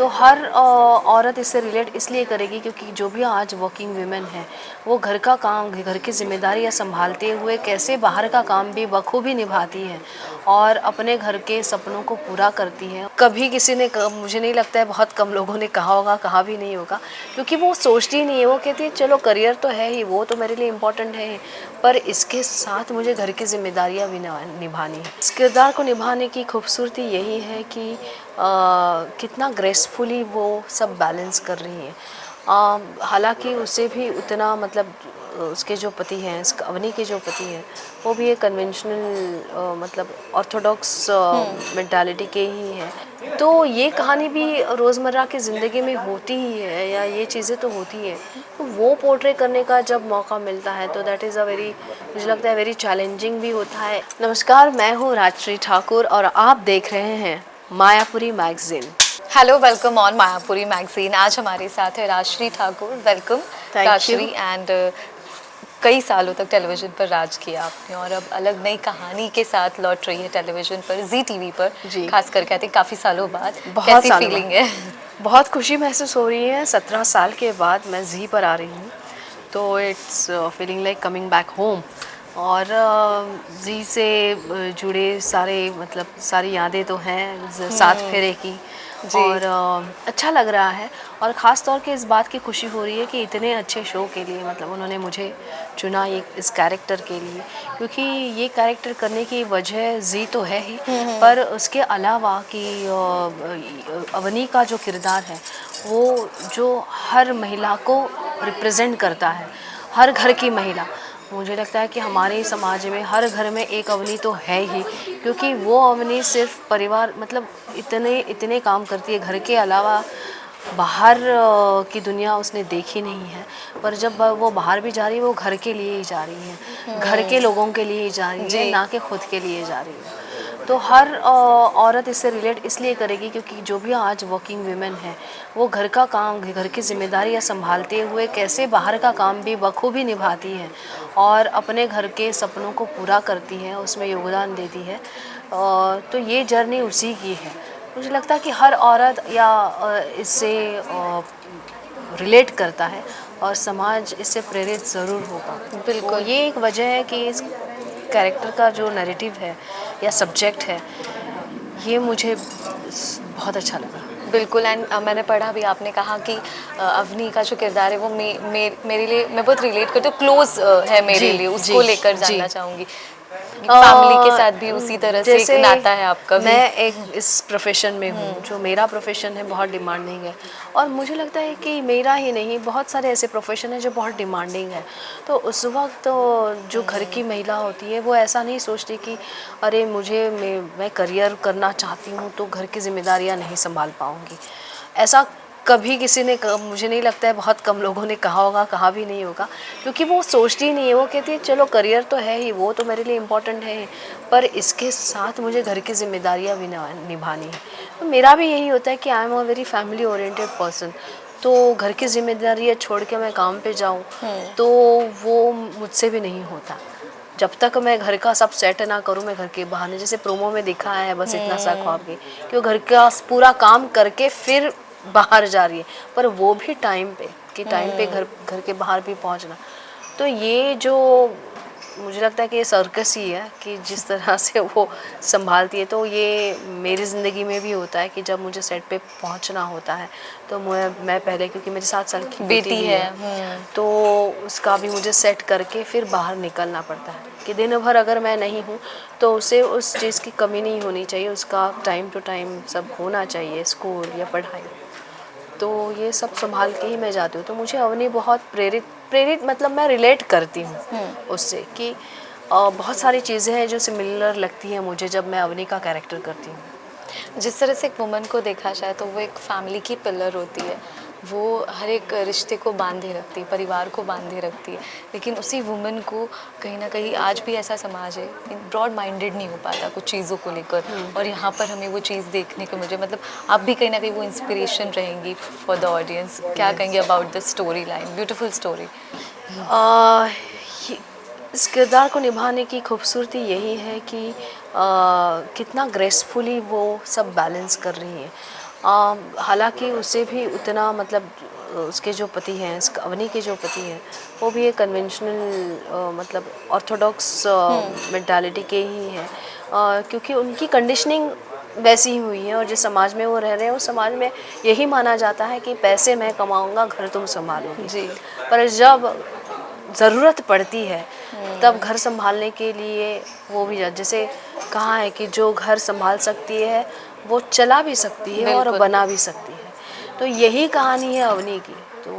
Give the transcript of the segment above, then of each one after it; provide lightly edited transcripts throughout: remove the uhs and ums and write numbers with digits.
तो हर औरत इससे रिलेट इसलिए करेगी क्योंकि जो भी आज वर्किंग वुमेन है वो घर का काम, घर की जिम्मेदारियां संभालते हुए कैसे बाहर का काम भी बखूबी निभाती है और अपने घर के सपनों को पूरा करती है। कभी किसी ने मुझे नहीं लगता है, बहुत कम लोगों ने कहा होगा, कहा भी नहीं होगा, क्योंकि वो सोचती नहीं है। वो कहती है चलो करियर तो है ही, वो तो मेरे लिए इम्पोर्टेंट है ही, पर इसके साथ मुझे घर की जिम्मेदारियां भी निभानी है। इस किरदार को निभाने की खूबसूरती यही है कि कितना ग्रेसफुली वो सब बैलेंस कर रही हैं। हालांकि उसे भी उतना मतलब उसके जो पति हैं, अवनी के जो पति हैं, वो भी एक कन्वेंशनल मतलब ऑर्थोडॉक्स मेंटालिटी के ही हैं। तो ये कहानी भी रोज़मर्रा की ज़िंदगी में होती ही है, या ये चीज़ें तो होती है, तो वो पोर्ट्रे करने का जब मौका मिलता है तो दैट इज़ अ वेरी, मुझे लगता है वेरी चैलेंजिंग भी होता है। नमस्कार, मैं हूँ राजश्री ठाकुर और आप देख रहे हैं Mayapuri magazine. Hello, welcome on Mayapuri magazine. आज हमारे साथ है राजश्री ठाकुर। वेलकम राजश्री। एंड कई सालों तक टेलीविज़न पर राज किया आपने और अब अलग नई कहानी के साथ लौट रही है टेलीविज़न पर, जी टीवी पर, खास कर कहते काफ़ी सालों बाद। कैसी फीलिंग है? बहुत खुशी महसूस हो रही है। 17 साल के बाद मैं जी पर आ रही हूँ, तो it's feeling like coming back home. और जी से जुड़े सारे मतलब सारी यादें तो हैं, साथ फेरे की, और अच्छा लग रहा है। और ख़ास तौर के इस बात की खुशी हो रही है कि इतने अच्छे शो के लिए मतलब उन्होंने मुझे चुना इस कैरेक्टर के लिए, क्योंकि ये कैरेक्टर करने की वजह जी तो है ही, पर उसके अलावा कि अवनी का जो किरदार है वो जो हर महिला को रिप्रेजेंट करता है, हर घर की महिला। मुझे लगता है कि हमारे समाज में हर घर में एक अवनी तो है ही, क्योंकि वो अवनी सिर्फ परिवार मतलब इतने काम करती है, घर के अलावा बाहर की दुनिया उसने देखी नहीं है। पर जब वो बाहर भी जा रही है, वो घर के लिए ही जा रही है, घर के लोगों के लिए ही जा रही है, ना कि खुद के लिए जा रही है। तो हर औरत इससे रिलेट इसलिए करेगी क्योंकि जो भी आज वर्किंग वुमेन है वो घर का काम, घर की जिम्मेदारियां संभालते हुए कैसे बाहर का काम भी बखूबी निभाती है और अपने घर के सपनों को पूरा करती है, उसमें योगदान देती है। तो ये जर्नी उसी की है। मुझे लगता है कि हर औरत या इससे रिलेट करता है और समाज इससे प्रेरित ज़रूर होगा। बिल्कुल, तो ये एक वजह है कि इस कैरेक्टर का जो नैरेटिव है या सब्जेक्ट है, ये मुझे बहुत अच्छा लगा। बिल्कुल। एंड मैंने पढ़ा भी, आपने कहा कि अवनी का जो किरदार है वो मेरे लिए, मैं बहुत रिलेट करती हूँ, क्लोज है मेरे लिए, उसको लेकर जानना चाहूँगी। फैमिली के साथ भी उसी तरह से एक नाता है आपका भी। मैं एक इस प्रोफेशन में हूँ, जो मेरा प्रोफेशन है बहुत डिमांडिंग है, और मुझे लगता है कि मेरा ही नहीं, बहुत सारे ऐसे प्रोफेशन हैं जो बहुत डिमांडिंग है। तो उस वक्त तो जो घर की महिला होती है वो ऐसा नहीं सोचती कि अरे मैं करियर करना चाहती हूँ तो घर की जिम्मेदारियाँ नहीं संभाल पाऊँगी। ऐसा कभी किसी ने मुझे नहीं लगता है, बहुत कम लोगों ने कहा होगा, कहा भी नहीं होगा, क्योंकि वो सोचती नहीं है। वो कहती है चलो करियर तो है ही, वो तो मेरे लिए इम्पोर्टेंट है ही, पर इसके साथ मुझे घर की जिम्मेदारियां भी निभानी है। तो मेरा भी यही होता है कि I am a very family oriented person. तो घर की जिम्मेदारियाँ छोड़ के मैं काम पे जाऊँ तो वो मुझसे भी नहीं होता। जब तक मैं घर का सब सेट ना करूँ, मैं घर के बहाने, जैसे प्रोमो में दिखा है बस इतना सा ख्वाब के कि वो घर का पूरा काम करके फिर बाहर जा रही है, पर वो भी टाइम पे, कि टाइम पे घर के बाहर भी पहुंचना। तो ये जो मुझे लगता है कि ये सर्कस ही है कि जिस तरह से वो संभालती है। तो ये मेरी ज़िंदगी में भी होता है कि जब मुझे सेट पे पहुंचना होता है तो मैं पहले, क्योंकि मेरी 7 साल की बेटी है, तो उसका भी मुझे सेट करके फिर बाहर निकलना पड़ता है कि दिन भर अगर मैं नहीं हूँ तो उसे उस चीज़ की कमी नहीं होनी चाहिए, उसका टाइम टू टाइम सब होना चाहिए, स्कूल या पढ़ाई। तो ये सब संभाल के ही मैं जाती हूँ। तो मुझे अवनी बहुत प्रेरित मतलब मैं रिलेट करती हूँ उससे कि बहुत सारी चीज़ें हैं जो सिमिलर लगती हैं मुझे जब मैं अवनी का कैरेक्टर करती हूँ। जिस तरह से एक वुमन को देखा जाए तो वो एक फैमिली की पिलर होती है, वो हर एक रिश्ते को बांधे रखती है, परिवार को बांधे रखती है। लेकिन उसी वुमन को कहीं ना कहीं आज भी ऐसा समाज है, ब्रॉड माइंडेड नहीं हो पाता कुछ चीज़ों को लेकर, और यहाँ पर हमें वो चीज़ देखने को मुझे मतलब आप भी कहीं ना कहीं वो इंस्पिरेशन रहेंगी फॉर द ऑडियंस। क्या कहेंगे about the story line? Beautiful story. इस किरदार को निभाने की खूबसूरती यही है कि कितना ग्रेसफुली वो सब बैलेंस कर रही हैं। हालांकि उसे भी उतना मतलब उसके जो पति हैं, अवनी के जो पति हैं, वो भी एक कन्वेंशनल मतलब ऑर्थोडॉक्स मेंटालिटी के ही हैं, क्योंकि उनकी कंडीशनिंग वैसी ही हुई है, और जिस समाज में वो रह रहे हैं उस समाज में यही माना जाता है कि पैसे मैं कमाऊंगा, घर तुम संभालोगे। जी। पर जब ज़रूरत पड़ती है तब घर संभालने के लिए वो भी जैसे कहा है कि जो घर संभाल सकती है वो चला भी सकती है और बिल्कुल। बना भी सकती है। तो यही कहानी है अवनी की, तो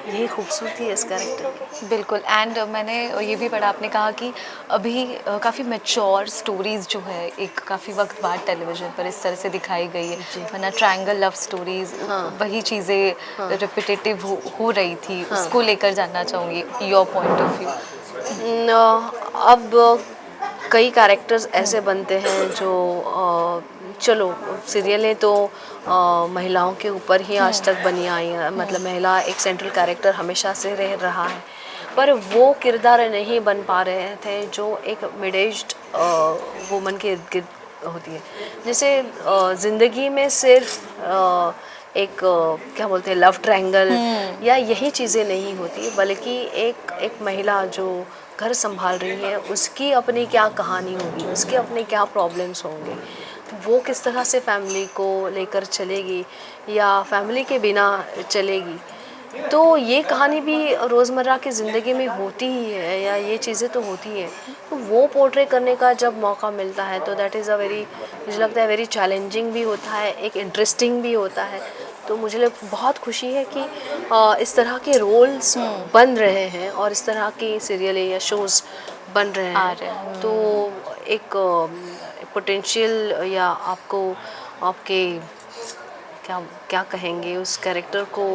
यही खूबसूरती है इस कैरेक्टर की। बिल्कुल। एंड मैंने ये भी पढ़ा, आपने कहा कि अभी काफ़ी मैच्योर स्टोरीज़ जो है एक काफ़ी वक्त बाद टेलीविज़न पर इस तरह से दिखाई गई है, वरना ट्रायंगल लव स्टोरीज़ वही चीज़ें रिपीटेटिव हो रही थी। उसको लेकर जानना चाहूँगी योर पॉइंट ऑफ व्यू। अब कई कैरेक्टर्स ऐसे बनते हैं जो चलो सीरियलें तो महिलाओं के ऊपर ही आज तक बनी आई हैं, मतलब महिला एक सेंट्रल कैरेक्टर हमेशा से रह रहा है, पर वो किरदार नहीं बन पा रहे थे जो एक मिड एज्ड वुमन के इर्द गिर्द होती है। जैसे ज़िंदगी में सिर्फ एक क्या बोलते हैं लव ट्रायंगल या यही चीज़ें नहीं होती, बल्कि एक महिला जो घर संभाल रही है उसकी अपनी क्या कहानी होगी, उसके अपने क्या प्रॉब्लम्स होंगे, वो किस तरह से फैमिली को लेकर चलेगी या फैमिली के बिना चलेगी। तो ये कहानी भी रोज़मर्रा की ज़िंदगी में होती ही है, या ये चीज़ें तो होती हैं, तो वो पोर्ट्रे करने का जब मौका मिलता है तो दैट इज़ अ वेरी, मुझे लगता है वेरी चैलेंजिंग भी होता है, एक इंटरेस्टिंग भी होता है। तो मुझे बहुत खुशी है कि इस तरह के रोल्स बन रहे हैं और इस तरह की सीरियल या शोज़ बन रहे आ हैं। रहे हैं। तो एक पोटेंशियल या आपको आपके क्या क्या कहेंगे उस कैरेक्टर को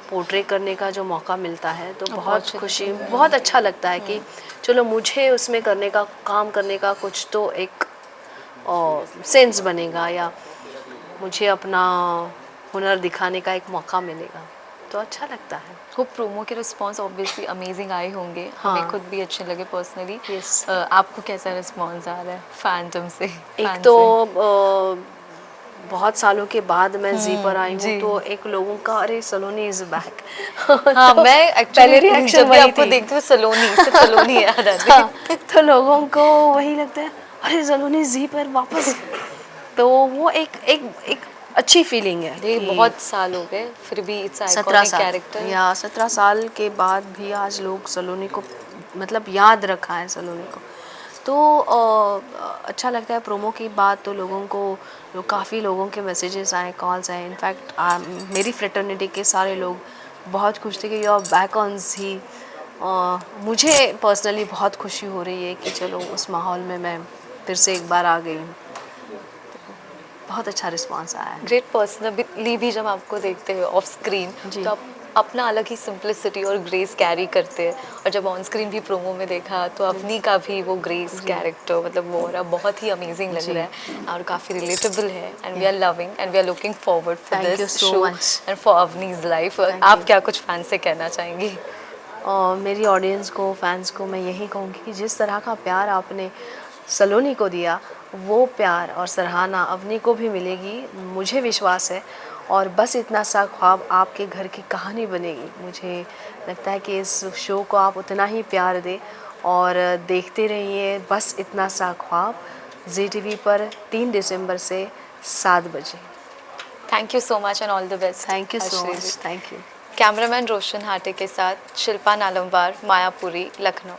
पोर्ट्रे करने का जो मौका मिलता है, तो बहुत खुशी, बहुत अच्छा लगता है कि चलो मुझे उसमें करने का, काम करने का कुछ तो एक सेंस बनेगा, या मुझे अपना हुनर दिखाने का एक मौका मिलेगा, तो अच्छा लगता है। वो प्रोमो के रिस्पॉन्स ऑब्वियसली अमेजिंग आए होंगे, हमें खुद भी अच्छे लगे पर्सनली। यस। आपको कैसा रिस्पॉन्स आ रहा है फैंडम से? एक तो बहुत सालों के बाद मैं जी पर आई हूँ, जी। तो एक लोगों का अरे सलोनी इज बैक। हाँ, तो मैं पहले एक्चुअली रिएक्शन जब भी वही आपको थी। देखती हूँ सलोनी, सिर्फ सलोनी याद आती हाँ, है। तो लोगों को वही लगता है अरे सलोनी जी पर वापस। तो वो एक अच्छी फीलिंग है ये कि बहुत साल हो गए, फिर भी इट्स 17 आइकॉनिक साल कैरेक्टर। या 17 साल के बाद भी आज लोग सलोनी को मतलब याद रखा है सलोनी को। तो अच्छा लगता है। प्रोमो की बात तो लोगों को, जो काफ़ी लोगों के मैसेजेस आए, कॉल्स आए, इनफैक्ट मेरी फ्रेटर्निटी के सारे लोग बहुत खुश थे कि यू आर बैक ऑन जी। मुझे पर्सनली बहुत खुशी हो रही है कि चलो उस माहौल में मैं फिर से एक बार आ गई हूँ। बहुत अच्छा रिस्पांस आया है। ग्रेट। पर्सनली भी जब आपको देखते हैं ऑफ स्क्रीन, जी। तो आप अपना अलग ही सिंप्लिसिटी और ग्रेस कैरी करते हैं, और जब ऑन स्क्रीन भी प्रोमो में देखा तो अपनी का भी वो ग्रेस कैरेक्टर, मतलब वो और बहुत ही अमेजिंग लग जी। रहा है और काफ़ी रिलेटेबल है। And we are loving and we are looking forward for Thank you this so show much. And for Avni's life. Thank आप you. क्या कुछ फैन से कहना चाहेंगी? मेरी ऑडियंस को, फैंस को मैं यही कहूँगी कि जिस तरह का प्यार आपने सलोनी को दिया, वो प्यार और सराहना अवनी को भी मिलेगी, मुझे विश्वास है। और बस इतना सा ख्वाब आपके घर की कहानी बनेगी। मुझे लगता है कि इस शो को आप उतना ही प्यार दें और देखते रहिए बस इतना सा ख्वाब, जी टीवी पर 3 दिसंबर से 7 बजे। Thank you so much and all the best. Thank you so much. Thank you. Cameraman Roshan Hate के साथ शिल्पा नालमवार, मायापुरी, लखनऊ।